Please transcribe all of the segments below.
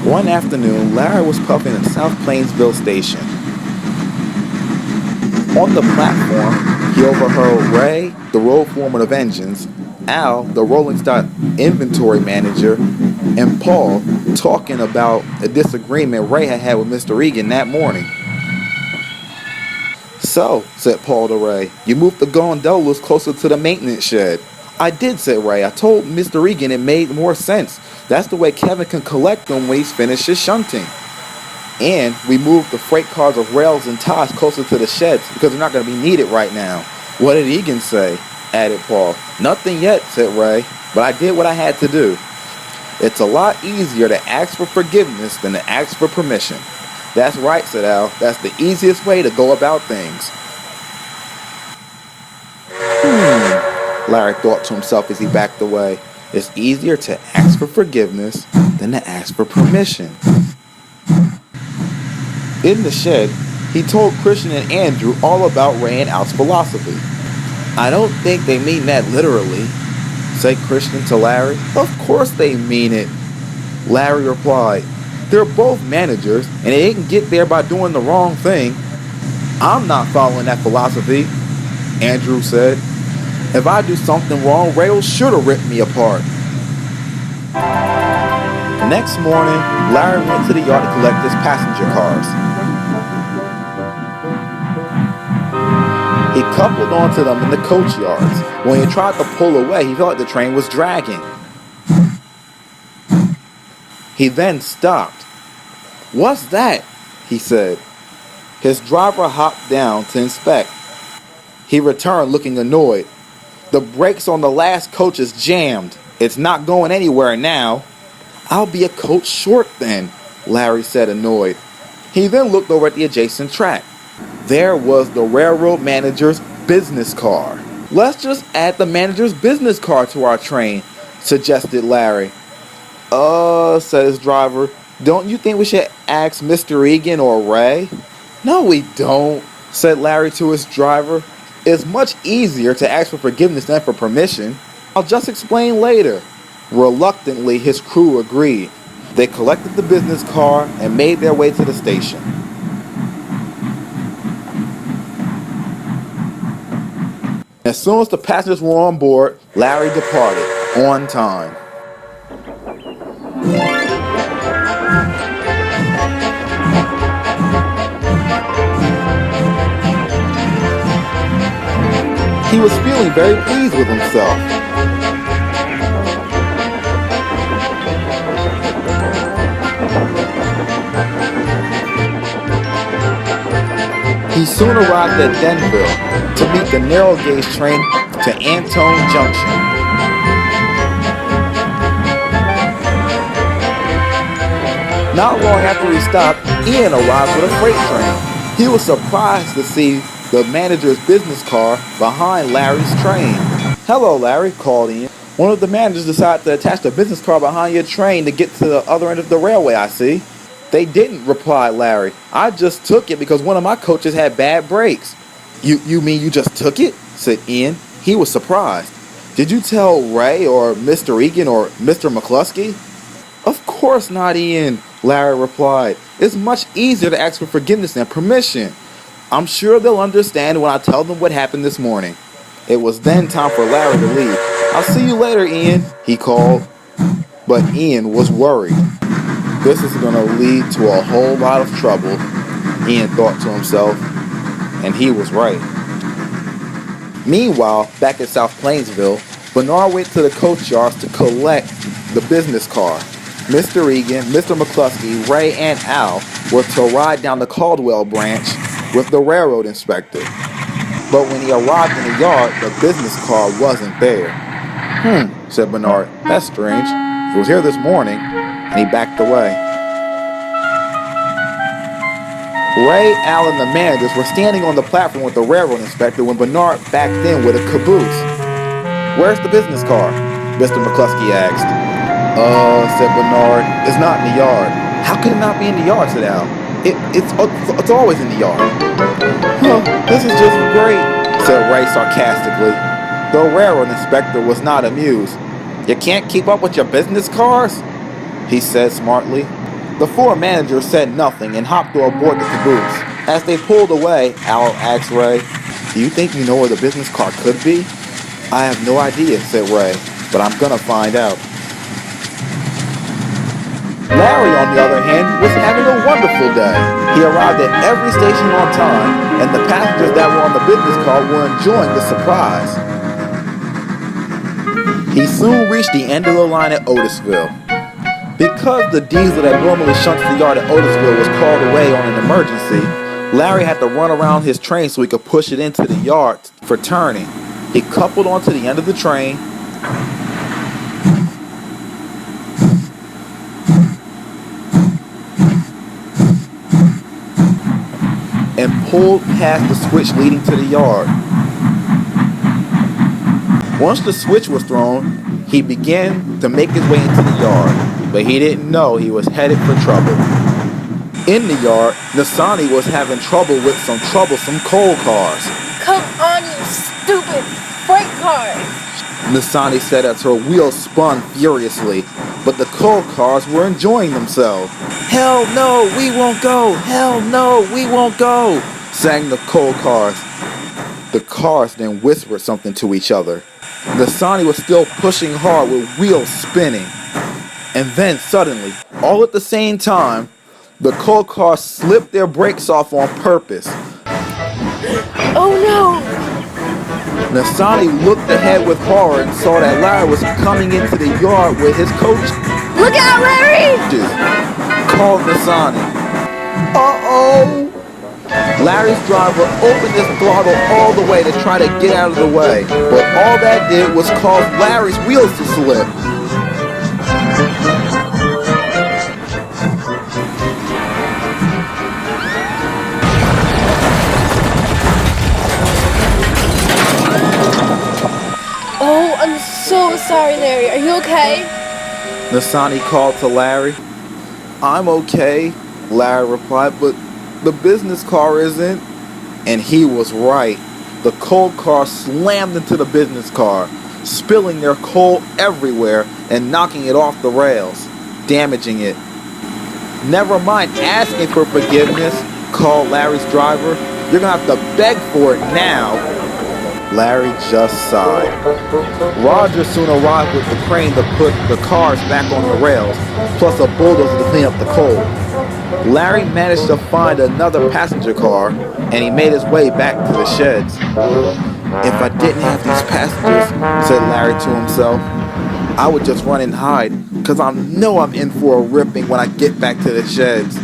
One afternoon, Larry was puffing at South Plainsville Station. On the platform, he overheard Ray, the road foreman of engines, Al, the rolling stock inventory manager, and Paul talking about a disagreement Ray had had with Mr. Egan that morning. "So," said Paul to Ray, "you moved the gondolas closer to the maintenance shed." "I did," said Ray. "I told Mr. Egan it made more sense. That's the way Kevin can collect them when he's finished his shunting. And we moved the freight cars of rails and ties closer to the sheds because they're not going to be needed right now." "What did Egan say?" added Paul. "Nothing yet," said Ray, "but I did what I had to do. It's a lot easier to ask for forgiveness than to ask for permission." "That's right," said Al. "That's the easiest way to go about things." Larry thought to himself as he backed away. It's easier to ask for forgiveness than to ask for permission. In the shed, he told Christian and Andrew all about Ray and Al's philosophy. "I don't think they mean that literally," said Christian to Larry. "Of course they mean it," Larry replied. "They're both managers, and they didn't get there by doing the wrong thing." "I'm not following that philosophy," Andrew said. "If I do something wrong, Ray will sure to rip me apart." Next morning, Larry went to the yard to collect his passenger cars. He coupled onto them in the coach yards. When he tried to pull away, he felt like the train was dragging. He then stopped. "What's that?" he said. His driver hopped down to inspect. He returned looking annoyed. "The brakes on the last coach is jammed. It's not going anywhere now." "I'll be a coach short then," Larry said, annoyed. He then looked over at the adjacent track. There was the railroad manager's business car. "Let's just add the manager's business car to our train," suggested Larry. Said his driver. "Don't you think we should ask Mr. Egan or Ray?" "No, we don't," said Larry to his driver. "It's much easier to ask for forgiveness than for permission. I'll just explain later." Reluctantly, his crew agreed. They collected the business car and made their way to the station. As soon as the passengers were on board, Larry departed on time. He was feeling very pleased with himself. He soon arrived at Denville to meet the narrow gauge train to Antone Junction. Not long after he stopped, Ian arrived with a freight train. He was surprised to see the manager's business car behind Larry's train. "Hello, Larry," called Ian. "One of the managers decided to attach the business car behind your train to get to the other end of the railway, I see." "They didn't," replied Larry. "I just took it because one of my coaches had bad brakes." You mean you just took it?" said Ian. He was surprised. "Did you tell Ray or Mr. Egan or Mr. McCluskey?" "Of course not, Ian," Larry replied. "It's much easier to ask for forgiveness than permission. I'm sure they'll understand when I tell them what happened this morning." It was then time for Larry to leave. "I'll see you later, Ian," he called. But Ian was worried. This is going to lead to a whole lot of trouble, Ian thought to himself, and he was right. Meanwhile, back at South Plainsville, Bernard went to the coach yards to collect the business car. Mr. Egan, Mr. McCluskey, Ray, and Al were to ride down the Caldwell branch with the railroad inspector. But when he arrived in the yard, the business car wasn't there. Said Bernard. "That's strange. It was here this morning," and he backed away. Ray, Al, and the managers were standing on the platform with the railroad inspector when Bernard backed in with a caboose. "Where's the business car?" Mr. McCluskey asked. Said Bernard. "It's not in the yard." "How could it not be in the yard?" said Al. It's always in the yard." "This is just great," said Ray sarcastically. The railroad inspector was not amused. You can't keep up with your business cars? He said smartly. The four managers said nothing and hopped aboard the caboose. As they pulled away, Al asked Ray, "Do you think you know where the business car could be?" "I have no idea," said Ray, "but I'm gonna find out." Larry, on the other hand, was having a wonderful day. He arrived at every station on time, and the passengers that were on the business car were enjoying the surprise. He soon reached the end of the line at Otisville. Because the diesel that normally shunts the yard at Otisville was called away on an emergency, Larry had to run around his train so he could push it into the yard for turning. He coupled onto the end of the train and pulled past the switch leading to the yard. Once the switch was thrown, he began to make his way into the yard, but he didn't know he was headed for trouble. In the yard, Nasani was having trouble with some troublesome coal cars. "Come on, you stupid freight cars!" Nasani said as her wheels spun furiously, but the coal cars were enjoying themselves. "Hell no, we won't go! Hell no, we won't go!" sang the coal cars. The cars then whispered something to each other. Nasani was still pushing hard with wheels spinning. And then suddenly, all at the same time, the coal cars slipped their brakes off on purpose. "Oh no!" Nasani looked ahead with horror and saw that Larry was coming into the yard with his coach. "Look out, Larry!" Called Nasani. Uh-oh! Larry's driver opened his throttle all the way to try to get out of the way, but all that did was cause Larry's wheels to slip. "Oh, I'm so sorry, Larry. Are you okay?" Nasani called to Larry. "I'm okay," Larry replied, "but the business car isn't." And he was right. The coal car slammed into the business car, spilling their coal everywhere and knocking it off the rails, damaging it. "Never mind asking for forgiveness," called Larry's driver. "You're gonna have to beg for it now." Larry just sighed. Roger soon arrived with the crane to put the cars back on the rails, plus a bulldozer to clean up the coal. Larry managed to find another passenger car, and he made his way back to the sheds. "If I didn't have these passengers," said Larry to himself, "I would just run and hide, because I know I'm in for a ripping when I get back to the sheds."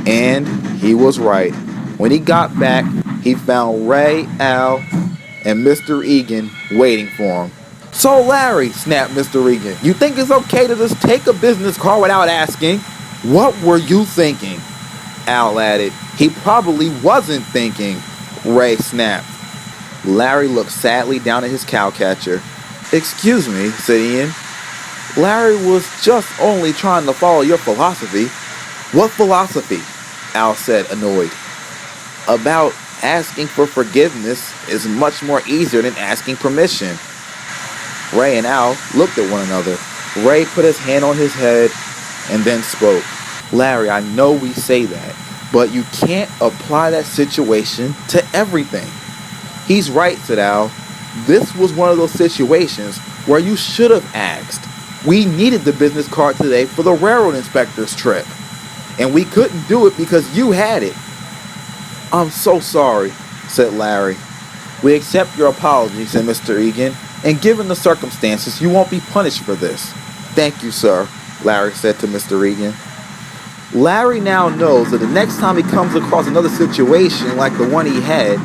And he was right. When he got back, he found Ray, Al, and Mr. Egan waiting for him. "So Larry," snapped Mr. Egan, "you think it's okay to just take a business car without asking?" "What were you thinking?" Al added. "He probably wasn't thinking," Ray snapped. Larry looked sadly down at his cowcatcher. "Excuse me," said Ian. "Larry was just only trying to follow your philosophy." "What philosophy?" Al said, annoyed. "About asking for forgiveness is much more easier than asking permission." Ray and Al looked at one another. Ray put his hand on his head and then spoke. "Larry, I know we say that, but you can't apply that situation to everything." "He's right," said Al. "This was one of those situations where you should have asked. We needed the business card today for the railroad inspector's trip, and we couldn't do it because you had it." "I'm so sorry," said Larry. "We accept your apology," said Mr. Egan, "and given the circumstances, you won't be punished for this." "Thank you, sir," Larry said to Mr. Egan. Larry now knows that the next time he comes across another situation like the one he had,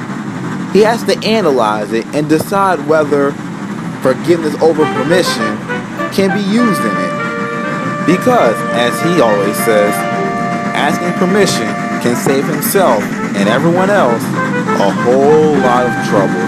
he has to analyze it and decide whether forgiveness over permission can be used in it. Because, as he always says, asking permission can save himself and everyone else a whole lot of trouble.